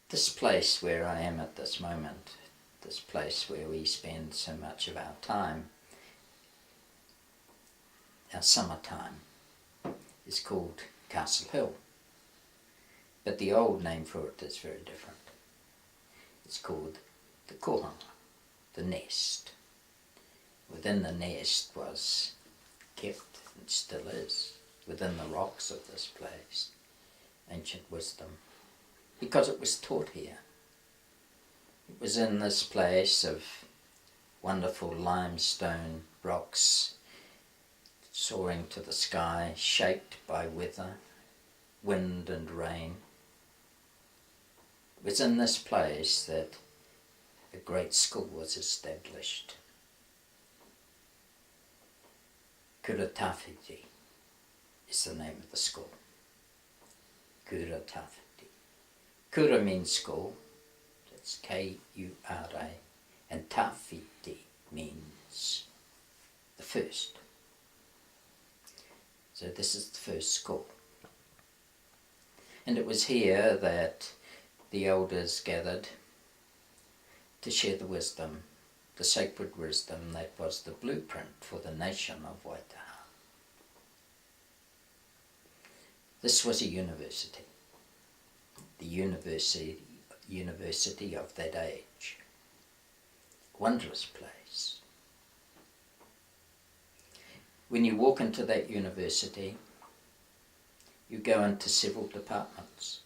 This place where I am at this moment, this place where we spend so much of our time, our summertime, is called Castle Hill. But the old name for it is very different. It's called the kohanga, the nest. Within the nest was kept, and still is, within the rocks of this place, ancient wisdom, because it was taught here. It was in this place of wonderful limestone rocks soaring to the sky, shaped by weather, wind and rain. It was in this place that a great school was established. Kura Tawhiti is the name of the school. Kura Tawhiti. Kura means school, that's K-U-R-A, and Tawhiti means the first. So this is the first school. And it was here that the elders gathered to share the wisdom, the sacred wisdom that was the blueprint for the nation of Waitaha. This was a university, the university of that age. Wondrous place. When you walk into that university, you go into several departments.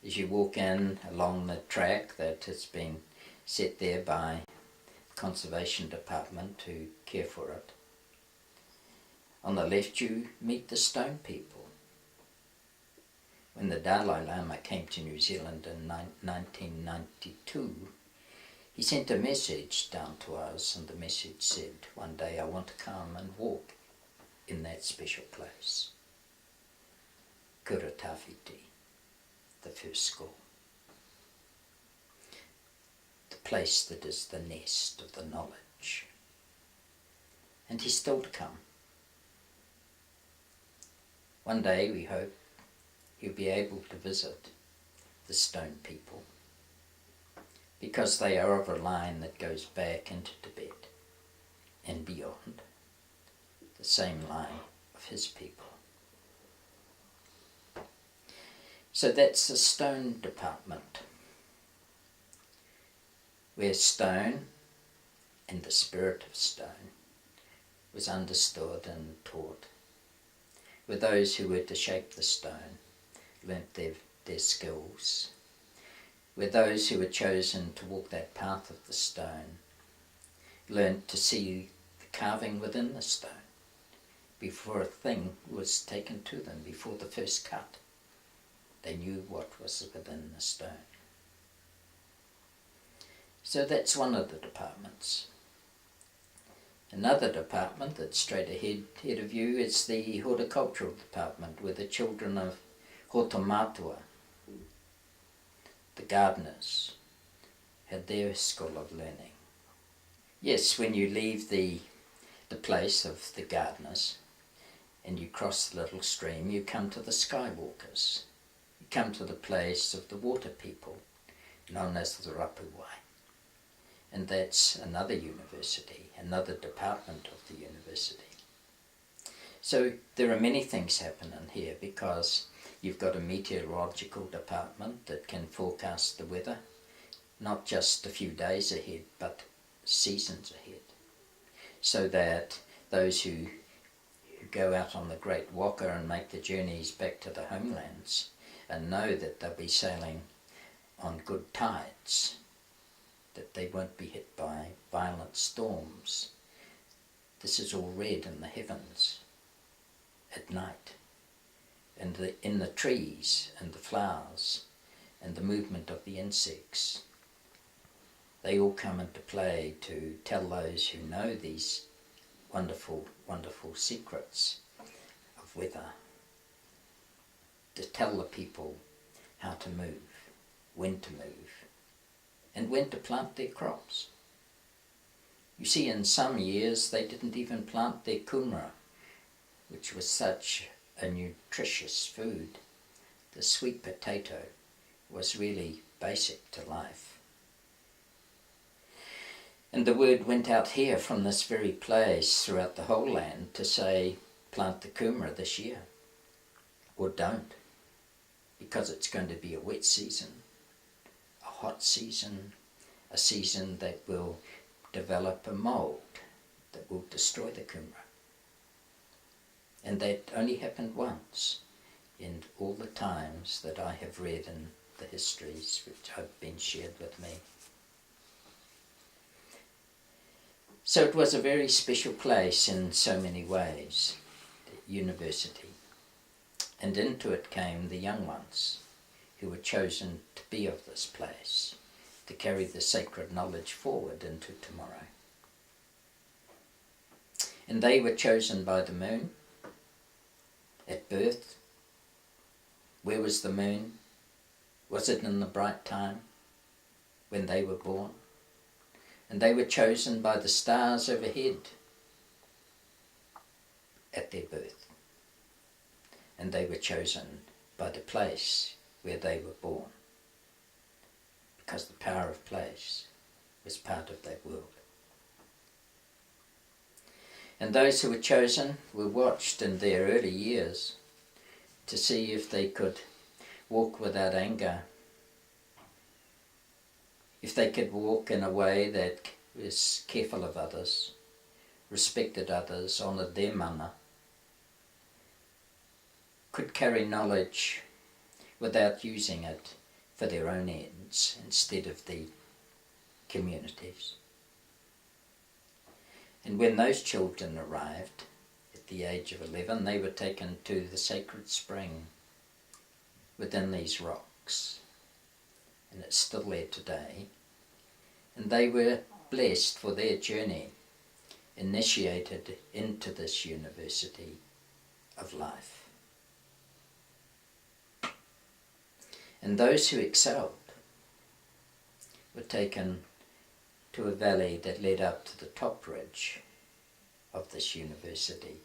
As you walk in along the track that has been set there by the Conservation Department to care for it, on the left you meet the stone people. When the Dalai Lama came to New Zealand in 1992, he sent a message down to us, and the message said, one day I want to come and walk in that special place. Kura Tawhiti, the first school. The place that is the nest of the knowledge. And he's still to come. One day we hope you'll be able to visit the stone people, because they are of a line that goes back into Tibet and beyond, the same line of his people. So that's the stone department, where stone and the spirit of stone was understood and taught, where those who were to shape the stone learnt their skills, where those who were chosen to walk that path of the stone learnt to see the carving within the stone before a thing was taken to them, before the first cut. They knew what was within the stone. So that's one of the departments. Another department that's straight ahead of you is the horticultural department, where the children of Hotomatua, the gardeners, had their school of learning. Yes, when you leave the place of the gardeners and you cross the little stream, you come to the skywalkers. You come to the place of the water people, known as the Rapuwai. And that's another university, another department of the university. So there are many things happening here, because you've got a meteorological department that can forecast the weather, not just a few days ahead, but seasons ahead, so that those who go out on the Great Waka and make the journeys back to the homelands and know that they'll be sailing on good tides, that they won't be hit by violent storms. This is all read in the heavens at night, and in the trees and the flowers and the movement of the insects. They all come into play to tell those who know these wonderful, wonderful secrets of weather, to tell the people how to move, when to move, and when to plant their crops. You see, in some years they didn't even plant their kumara, which was such a nutritious food, the sweet potato, was really basic to life. And the word went out here from this very place throughout the whole land to say, plant the kumara this year, or don't, because it's going to be a wet season, a hot season, a season that will develop a mould that will destroy the kumara. And that only happened once in all the times that I have read in the histories which have been shared with me. So it was a very special place in so many ways, the university. And into it came the young ones who were chosen to be of this place, to carry the sacred knowledge forward into tomorrow. And they were chosen by the moon at birth. Where was the moon? Was it in the bright time when they were born? And they were chosen by the stars overhead at their birth. And they were chosen by the place where they were born, because the power of place was part of that world. And those who were chosen were watched in their early years to see if they could walk without anger, if they could walk in a way that was careful of others, respected others, honoured their mana, could carry knowledge without using it for their own ends instead of the communities. And when those children arrived at the age of 11, they were taken to the sacred spring within these rocks, and it's still there today. And they were blessed for their journey, initiated into this university of life. And those who excelled were taken to a valley that led up to the top ridge of this university.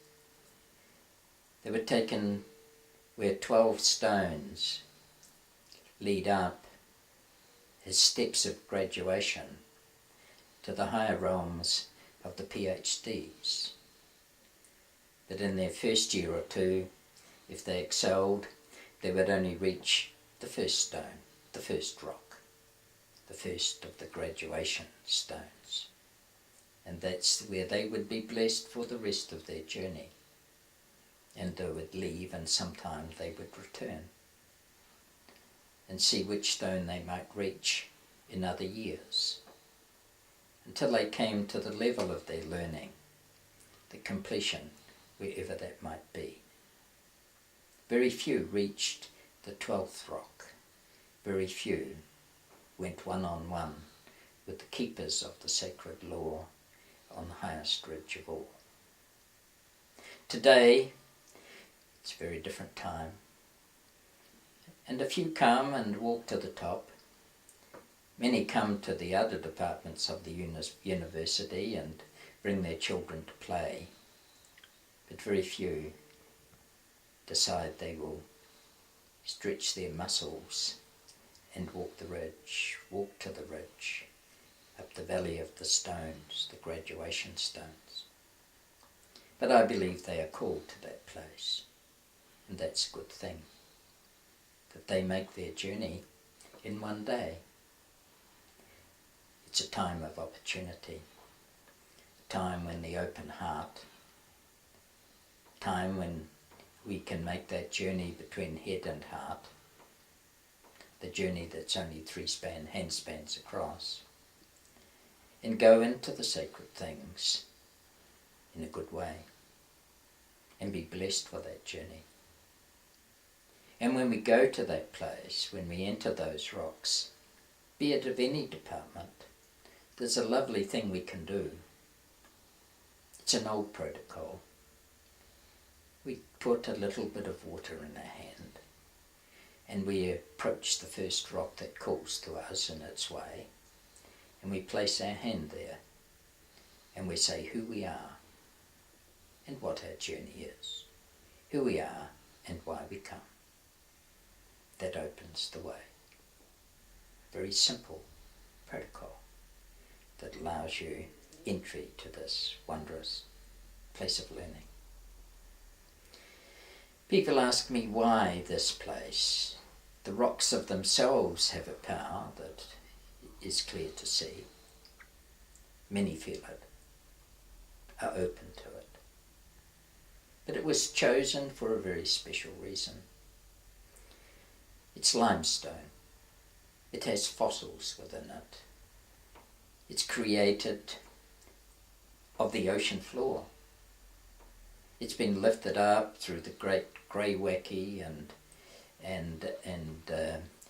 They were taken where 12 stones lead up as steps of graduation to the higher realms of the PhDs. That in their first year or two, if they excelled, they would only reach the first stone, the first rock, the first of the graduation stones. And that's where they would be blessed for the rest of their journey. And they would leave, and sometime they would return and see which stone they might reach in other years, until they came to the level of their learning, the completion, wherever that might be. Very few reached the 12th rock. Very few went one-on-one with the keepers of the sacred law on the highest ridge of all. Today, it's a very different time, and a few come and walk to the top. Many come to the other departments of the university and bring their children to play, but very few decide they will stretch their muscles and walk the ridge, walk to the ridge, up the valley of the stones, the graduation stones. But I believe they are called to that place, and that's a good thing, that they make their journey in one day. It's a time of opportunity, a time when the open heart, a time when we can make that journey between head and heart, the journey that's only 3 handspans across, and go into the sacred things in a good way and be blessed for that journey. And when we go to that place, when we enter those rocks, be it of any department, there's a lovely thing we can do. It's an old protocol. We put a little bit of water in our hand, and we approach the first rock that calls to us in its way, and we place our hand there, and we say who we are and what our journey is, who we are and why we come. That opens the way. very simple protocol that allows you entry to this wondrous place of learning. People ask me why this place. The rocks of themselves have a power that is clear to see. Many feel it, are open to it. But it was chosen for a very special reason. It's limestone. It has fossils within it. It's created of the ocean floor. It's been lifted up through the great greywacke and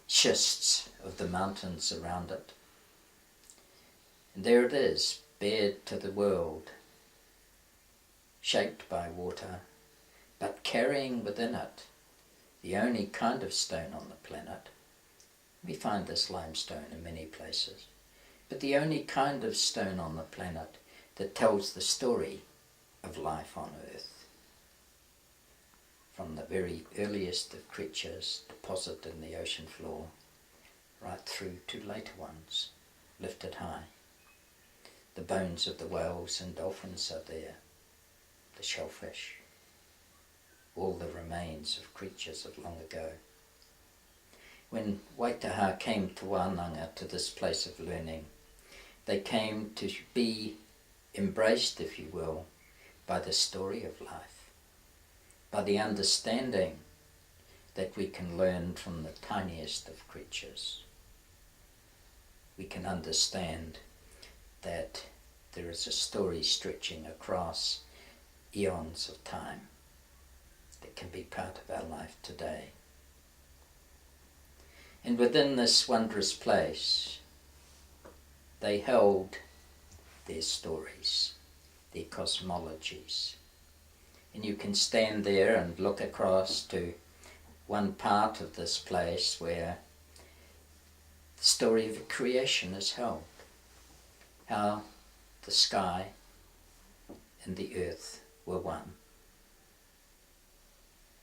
schists of the mountains around it. And there it is, bared to the world, shaped by water, but carrying within it the only kind of stone on the planet. We find this limestone in many places, but the only kind of stone on the planet that tells the story of life on earth. From the very earliest of creatures deposited in the ocean floor, right through to later ones, lifted high. The bones of the whales and dolphins are there, the shellfish, all the remains of creatures of long ago. When Waitaha came to Wānanga, to this place of learning, they came to be embraced, if you will, by the story of life, by the understanding that we can learn from the tiniest of creatures. We can understand that there is a story stretching across eons of time that can be part of our life today. And within this wondrous place, they held their stories, their cosmologies. And you can stand there and look across to one part of this place where the story of creation is held. How the sky and the earth were one.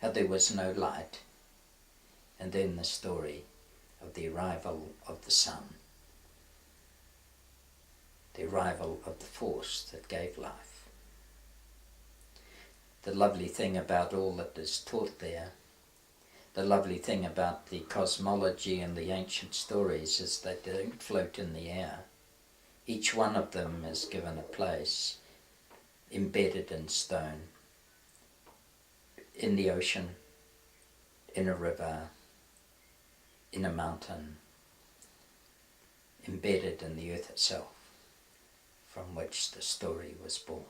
How there was no light. And then the story of the arrival of the sun. The arrival of the force that gave life. The lovely thing about all that is taught there, the lovely thing about the cosmology and the ancient stories is that they don't float in the air. Each one of them is given a place, embedded in stone, in the ocean, in a river, in a mountain, embedded in the earth itself, from which the story was born.